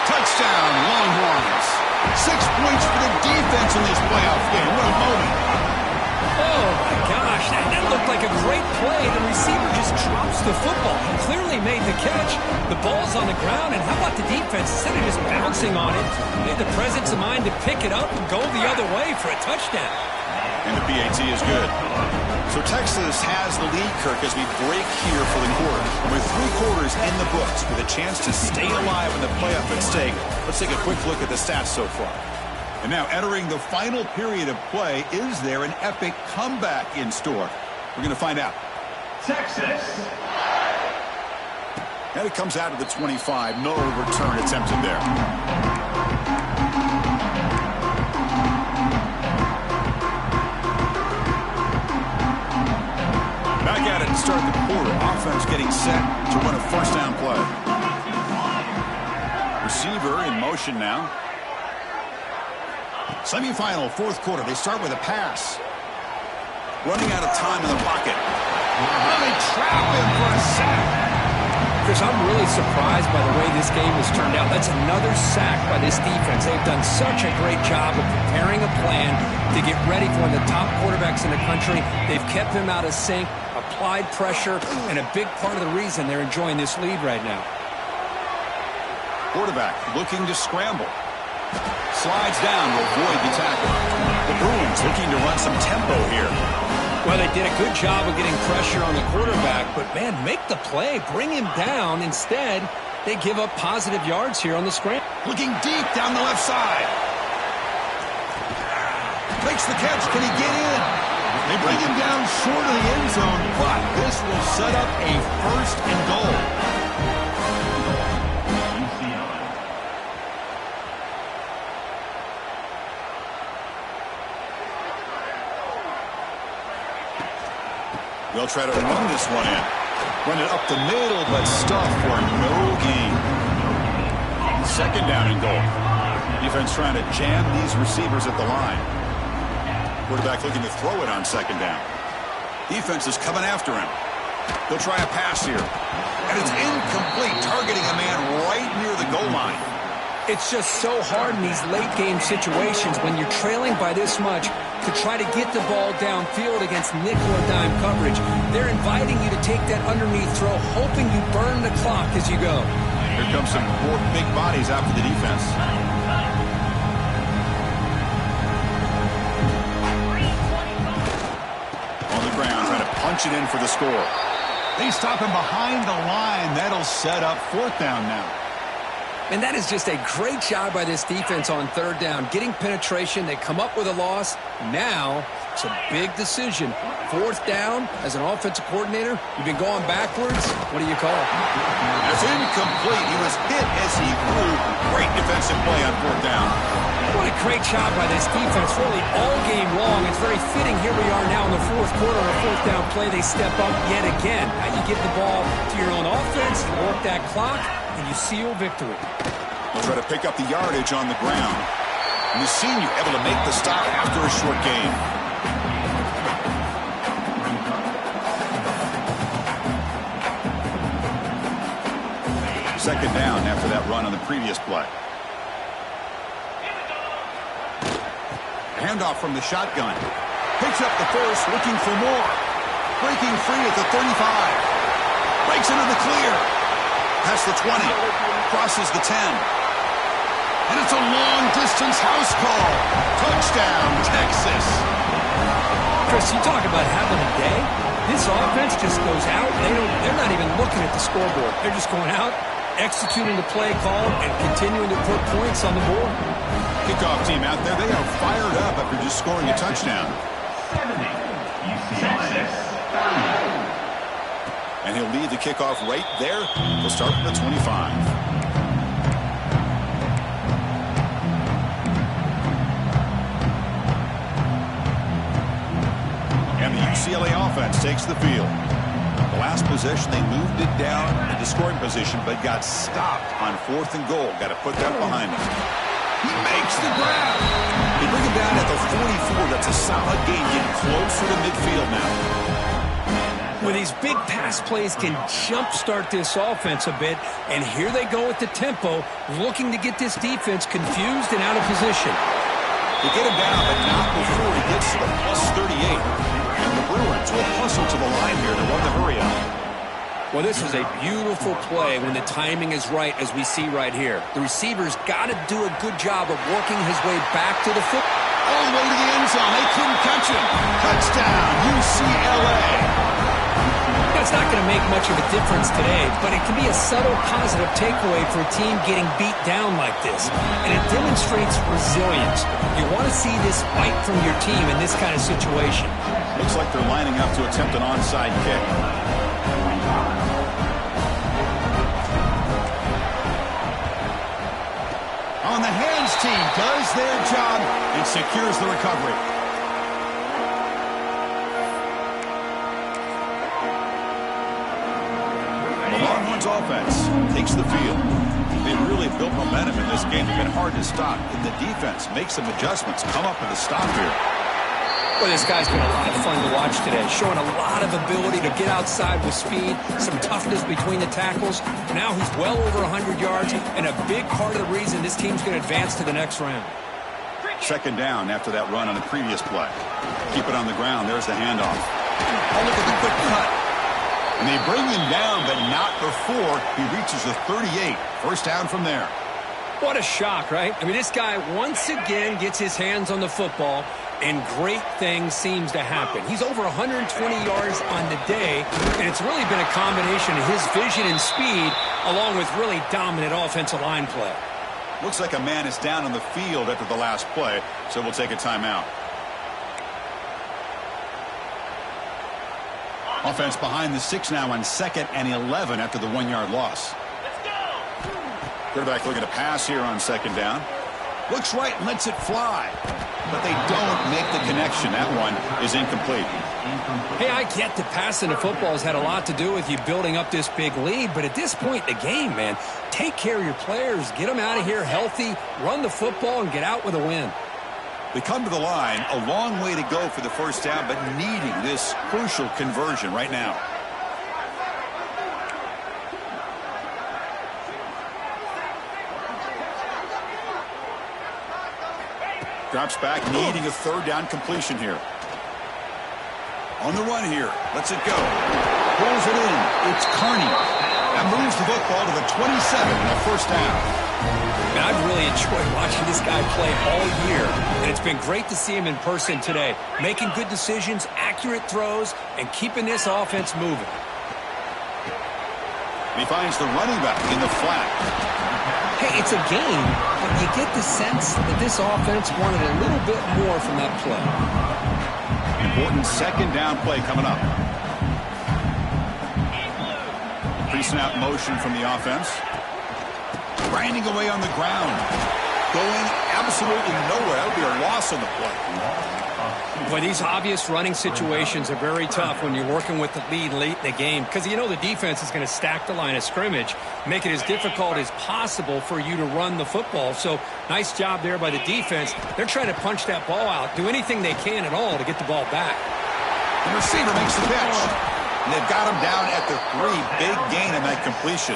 Touchdown, Longhorns. 6 points for the defense in this playoff game. What a moment. Oh, my gosh. That looked like a great play. The receiver just drops the football. He clearly made the catch. The ball's on the ground. And how about the defense? Instead of just bouncing on it, they had the presence of mind to pick it up and go the other way for a touchdown. And the PAT is good. So Texas has the lead, Kirk, as we break here for the quarter. With 3 quarters in the books with a chance to stay alive in the playoff at stake, let's take a quick look at the stats so far. And now entering the final period of play, is there an epic comeback in store? We're going to find out. Texas. And it comes out of the 25. No return attempted there. Back at it to start the quarter. Offense getting set to run a 1st down play. Receiver in motion now. Semifinal 4th quarter. They start with a pass. Running out of time in the pocket. Oh, they trap him for a sack. Chris, I'm really surprised by the way this game has turned out. That's another sack by this defense. They've done such a great job of preparing a plan to get ready for one of the top quarterbacks in the country. They've kept him out of sync, applied pressure, and a big part of the reason they're enjoying this lead right now. Quarterback looking to scramble. Slides down to avoid the tackle. The Bruins looking to run some tempo here. Well, they did a good job of getting pressure on the quarterback, but, man, make the play. Bring him down. Instead, They give up positive yards here on the scramble. Looking deep down the left side. Makes the catch. Can he get in? They bring him down short of the end zone, but this will set up a 1st and goal. They'll try to run this one in. Run it up the middle, but stuff for no gain. 2nd down and goal. Defense trying to jam these receivers at the line. Quarterback looking to throw it on 2nd down. Defense is coming after him. They'll try a pass here. And it's incomplete, targeting a man right near the goal line. It's just so hard in these late-game situations when you're trailing by this much to try to get the ball downfield against nickel or dime coverage. They're inviting you to take that underneath throw, hoping you burn the clock as you go. Here comes some more big bodies after the defense. On the ground, trying to punch it in for the score. They stop him behind the line. That'll set up 4th down now. And that is just a great job by this defense on 3rd down. Getting penetration, they come up with a loss. Now, it's a big decision. 4th down, as an offensive coordinator, you've been going backwards. What do you call it? It's incomplete. He was hit as he threw. Great defensive play on 4th down. What a great job by this defense, really all game long. It's very fitting. Here we are now in the 4th quarter on a 4th down play. They step up yet again. Now you give the ball to your own offense, you work that clock, and you seal victory. They'll try to pick up the yardage on the ground. And the senior able to make the stop after a short gain. Second down after that run on the previous play. Handoff from the shotgun. Picks up the first, looking for more. Breaking free at the 35. Breaks into the clear. Past the 20. Crosses the 10. And it's a long-distance house call. Touchdown, Texas. Chris, you talk about having a day. This offense just goes out. They're not even looking at the scoreboard. They're just going out, executing the play call, and continuing to put points on the board. Kickoff team out there, they are fired up after just scoring a touchdown. And he'll lead the kickoff right there. We'll start from the 25. And the UCLA offense takes the field. The last possession, they moved it down into scoring position, but got stopped on 4th and goal. Got to put that behind them. He makes the grab. They bring him down at the 44. That's a solid gain, getting closer to midfield now. Well, these big pass plays can jumpstart this offense a bit, and here they go with the tempo, looking to get this defense confused and out of position. They get him down, but not before he gets to the plus 38. And the Bruins will hustle to the line here to run the hurry up. Well, this is a beautiful play when the timing is right, as we see right here. The receiver's got to do a good job of working his way back to the foot. All the way to the end zone. They couldn't catch him. Touchdown, UCLA. That's not going to make much of a difference today, but it can be a subtle positive takeaway for a team getting beat down like this. And it demonstrates resilience. You want to see this fight from your team in this kind of situation. Looks like they're lining up to attempt an onside kick. On the hands team does their job and secures the recovery. The Longhorns offense takes the field. They really built momentum in this game. It's been hard to stop. And the defense makes some adjustments, come up with a stop here. Well, this guy's been a lot of fun to watch today, showing a lot of ability to get outside with speed, some toughness between the tackles. Now he's well over 100 yards, and a big part of the reason this team's going to advance to the next round. Second down after that run on the previous play. Keep it on the ground. There's the handoff. Oh, look at the quick cut. And they bring him down, but not before he reaches the 38. First down from there. What a shock, right? I mean, this guy once again gets his hands on the football, and great things seems to happen. He's over 120 yards on the day, and it's really been a combination of his vision and speed along with really dominant offensive line play. Looks like a man is down on the field after the last play, so we'll take a timeout. Offense behind the 6 now on 2nd and 11 after the 1-yard loss. Quarterback looking to pass here on 2nd down. Looks right and lets it fly. But they don't make the connection. That one is incomplete. Hey, I get that passing the football has had a lot to do with you building up this big lead, but at this point in the game, man, take care of your players, get them out of here healthy, run the football, and get out with a win. They come to the line, a long way to go for the first down, but needing this crucial conversion right now. Drops back, needing a 3rd down completion here. On the run here. Lets it go. Pulls it in. It's Carney. That moves the football to the 27 and a first down. Man, I've really enjoyed watching this guy play all year, and it's been great to see him in person today. Making good decisions, accurate throws, and keeping this offense moving. He finds the running back in the flat. Hey, it's a game, but you get the sense that this offense wanted a little bit more from that play. Important 2nd down play coming up. Pre-snap motion from the offense. Grinding away on the ground. Going absolutely nowhere. That would be a loss on the play. Boy, these obvious running situations are very tough when you're working with the lead late in the game because you know the defense is going to stack the line of scrimmage, make it as difficult as possible for you to run the football. So nice job there by the defense. They're trying to punch that ball out, do anything they can at all to get the ball back. The receiver makes the catch. And they've got him down at the 3. Big gain in that completion.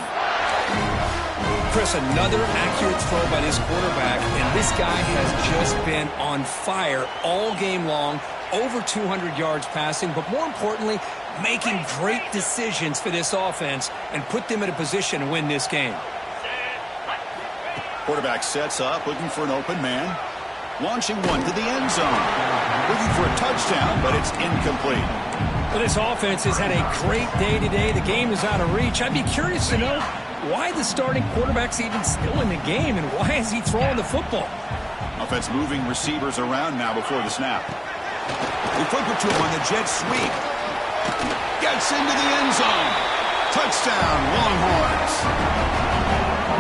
Chris, another accurate throw by this quarterback, and this guy has just been on fire all game long, over 200 yards passing, but more importantly, making great decisions for this offense and put them in a position to win this game. Quarterback sets up, looking for an open man. Launching one to the end zone. Looking for a touchdown, but it's incomplete. Well, this offense has had a great day today. The game is out of reach. I'd be curious to know why the starting quarterback's even still in the game, and why is he throwing the football? Offense moving receivers around now before the snap. They flip it to him on the jet sweep. Gets into the end zone. Touchdown, Longhorns.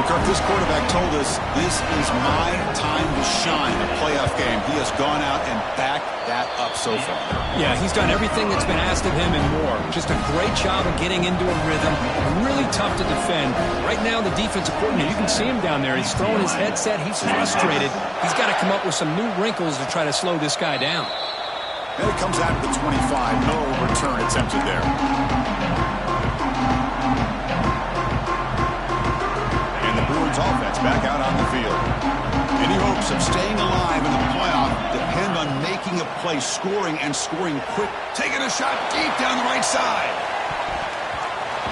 Kirk, this quarterback told us this is my time to shine, a playoff game. He has gone out and backed that up so far. Yeah, he's done everything that's been asked of him and more. Just a great job of getting into a rhythm. Really tough to defend. Right now, the defensive coordinator, you can see him down there. He's throwing his headset. He's frustrated. He's got to come up with some new wrinkles to try to slow this guy down. And it comes out to the 25. No return attempted there. Offense back out on the field. Any hopes of staying alive in the playoff depend on making a play, scoring and scoring quick. Taking a shot deep down the right side.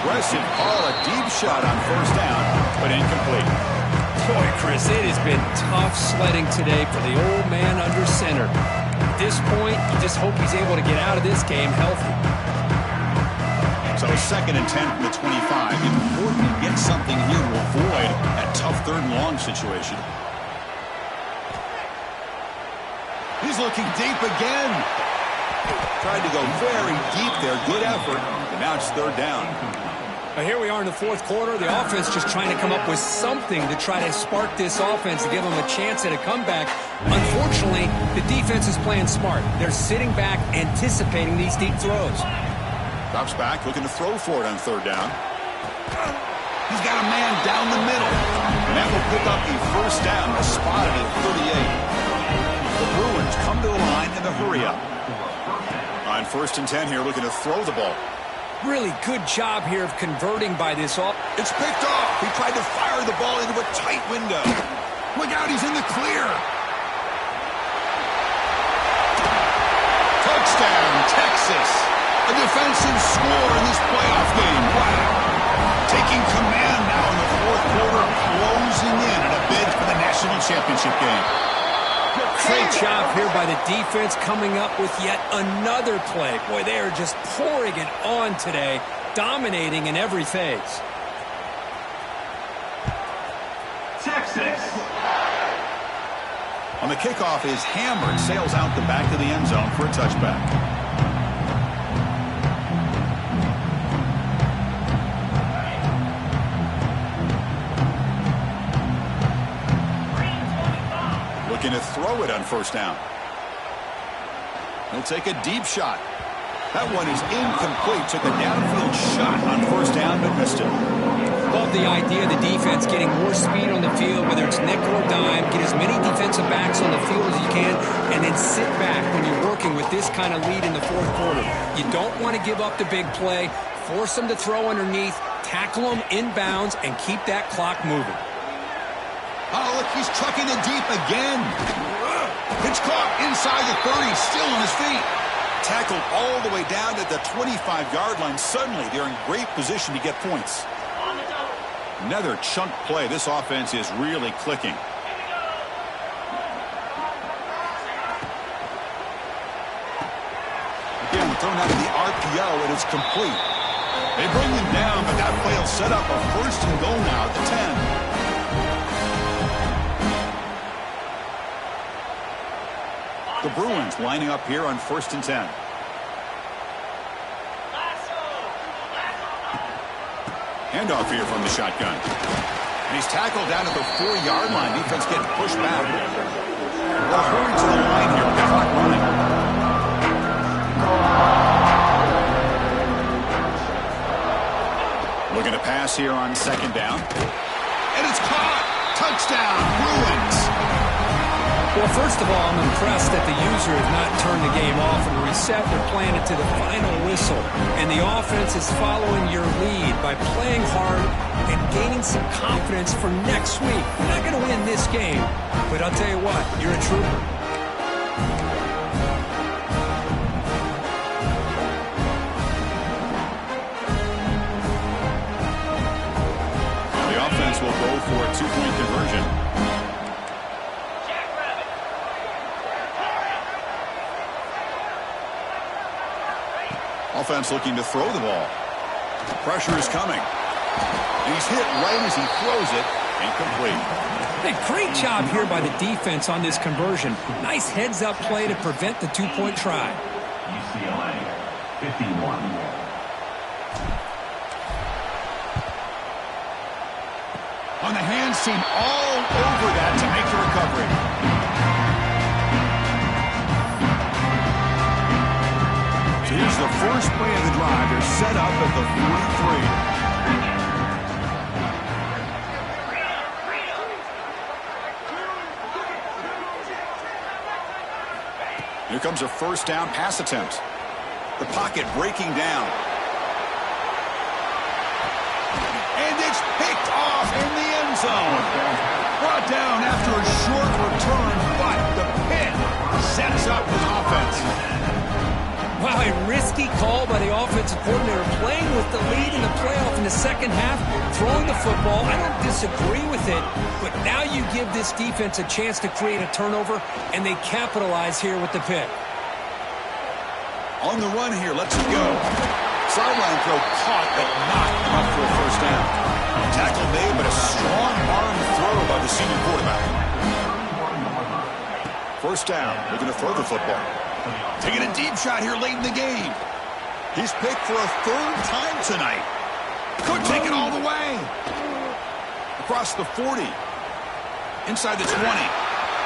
Aggressive call, a deep shot on first down, but incomplete. Boy, Chris, it has been tough sledding today for the old man under center. At this point, you just hope he's able to get out of this game healthy. So 2nd and 10 from the 25. Important to get something here to avoid that tough 3rd and long situation. He's looking deep again. Tried to go very deep there. Good effort. And now it's 3rd down. Now here we are in the 4th quarter. The offense just trying to come up with something to try to spark this offense to give them a chance at a comeback. Unfortunately, the defense is playing smart. They're sitting back, anticipating these deep throws. Drops back, looking to throw for it on 3rd down. He's got a man down the middle. And that will pick up a first down, spotted at 38. The Bruins come to the line in the hurry-up. On 1st and 10 here, looking to throw the ball. Really good job here of converting by this off. It's picked off. He tried to fire the ball into a tight window. Look out, he's in the clear. Touchdown, Texas. A defensive score in this playoff game. Wow. Taking command now in the 4th quarter, closing in a bid for the national championship game. Great job here by the defense coming up with yet another play. Boy, they are just pouring it on today, dominating in every phase. On the kickoff is hammered, sails out the back of the end zone for a touchback. Looking to throw it on first down. He'll take a deep shot. That one is incomplete. Took a downfield shot on first down, but missed it. Love the idea of the defense getting more speed on the field, whether it's nickel or dime. Get as many defensive backs on the field as you can, and then sit back when you're working with this kind of lead in the fourth quarter. You don't want to give up the big play. Force them to throw underneath, tackle them inbounds, and keep that clock moving. Oh, look, he's trucking it deep again. It's caught inside the 30, still on his feet. Tackled all the way down to the 25-yard line. Suddenly, they're in great position to get points. Another chunk play. This offense is really clicking. Again, thrown out of the RPO, and it's complete. They bring him down, but that play will set up a first and goal now at the 10. The Bruins lining up here on 1st and 10. Handoff here from the shotgun. And he's tackled down at the 4-yard line. Defense getting pushed back. Well, hurry to the line here. Got clock running. Looking to pass here on 2nd down. And it's caught. Touchdown, Bruins. Well, first of all, I'm impressed that the user has not turned the game off and reset. They're playing it to the final whistle. And the offense is following your lead by playing hard and gaining some confidence for next week. You're not going to win this game, but I'll tell you what, you're a trooper. The offense will go for a 2-point conversion. Offense looking to throw the ball. Pressure is coming. And he's hit right as he throws it. Incomplete. Hey, great job here by the defense on this conversion. Nice heads-up play to prevent the 2-point try. UCLA, 51. On the hands team all over that to make the recovery. So here's the first play of the drive. They're set up at the 43. Here comes a first down pass attempt. The pocket breaking down. And it's picked off in the end zone. Brought down after a short return, but the pick sets up his offense. Wow, a risky call by the offensive coordinator, playing with the lead in the playoff in the second half, throwing the football. I don't disagree with it, but now you give this defense a chance to create a turnover, and they capitalize here with the pick. On the run here, let's go. Sideline throw caught, but not enough for a first down. Tackle made, but a strong arm throw by the senior quarterback. First down, looking to throw the football. Taking a deep shot here late in the game. He's picked for a 3rd time tonight. Could take it all the way. Across the 40. Inside the 20.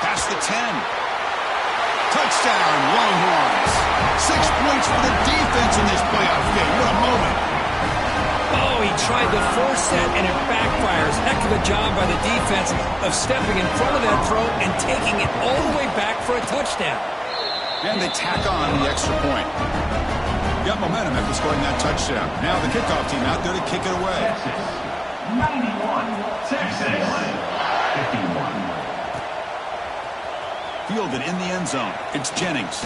Past the 10. Touchdown, Longhorns. 6 points for the defense in this playoff game. What a moment. Oh, he tried to force that, and it backfires. Heck of a job by the defense of stepping in front of that throw and taking it all the way back for a touchdown. And they tack on the extra point. Got momentum after scoring that touchdown. Now the kickoff team out there to kick it away. Texas, 91. Texas, 51. Fielded in the end zone. It's Jennings.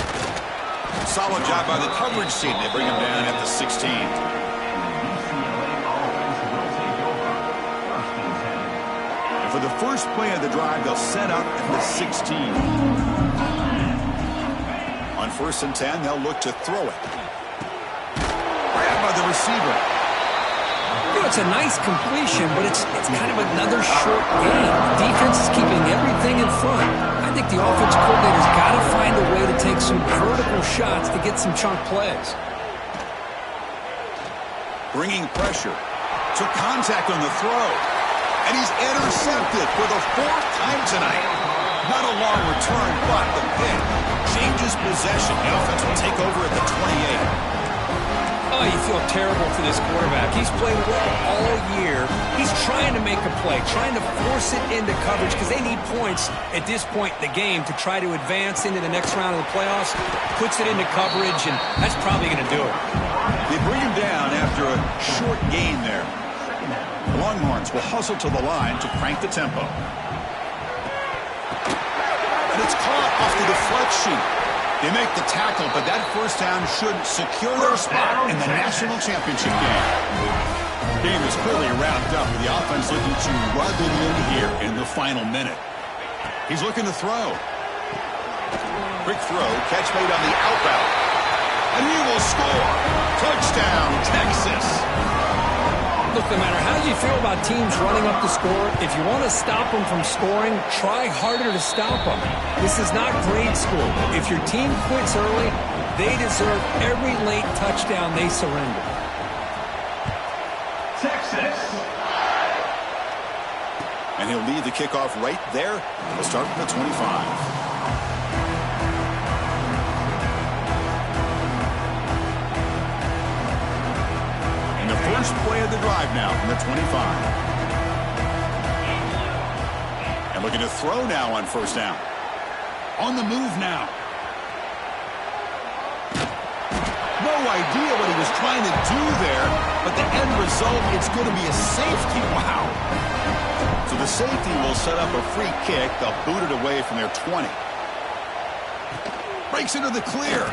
Solid job by the coverage team. They bring him down at the 16. And for the first play of the drive, they'll set up at the 16. On 1st and 10, they'll look to throw it. Grabbed by the receiver. You know, it's a nice completion, but it's kind of another short game. The defense is keeping everything in front. I think the offense coordinator's got to find a way to take some vertical shots to get some chunk plays. Bringing pressure. Took contact on the throw. And he's intercepted for the 4th time tonight. Not a long return, but the pick changes possession. The offense will take over at the 28. Oh, you feel terrible for this quarterback. He's played well all year. He's trying to make a play, trying to force it into coverage because they need points at this point in the game to try to advance into the next round of the playoffs. Puts it into coverage, and that's probably going to do it. They bring him down after a short gain there. The Longhorns will hustle to the line to crank the tempo. And it's caught off the deflection. They make the tackle, but that first down should secure their spot in the national championship game. Game is clearly wrapped up with the offense looking to rub it in here in the final minute. He's looking to throw. Quick throw, catch made on the outbound. And he will score. Touchdown, Texas. Look, no matter how you feel about teams running up the score, if you want to stop them from scoring, try harder to stop them. This is not grade school. If your team quits early, they deserve every late touchdown they surrender. Texas. And he'll lead the kickoff right there. We'll start from the 25. First play of the drive now from the 25. And looking to throw now on first down. On the move now. No idea what he was trying to do there, but the end result, it's going to be a safety. Wow. So the safety will set up a free kick. They'll boot it away from their 20. Breaks into the clear.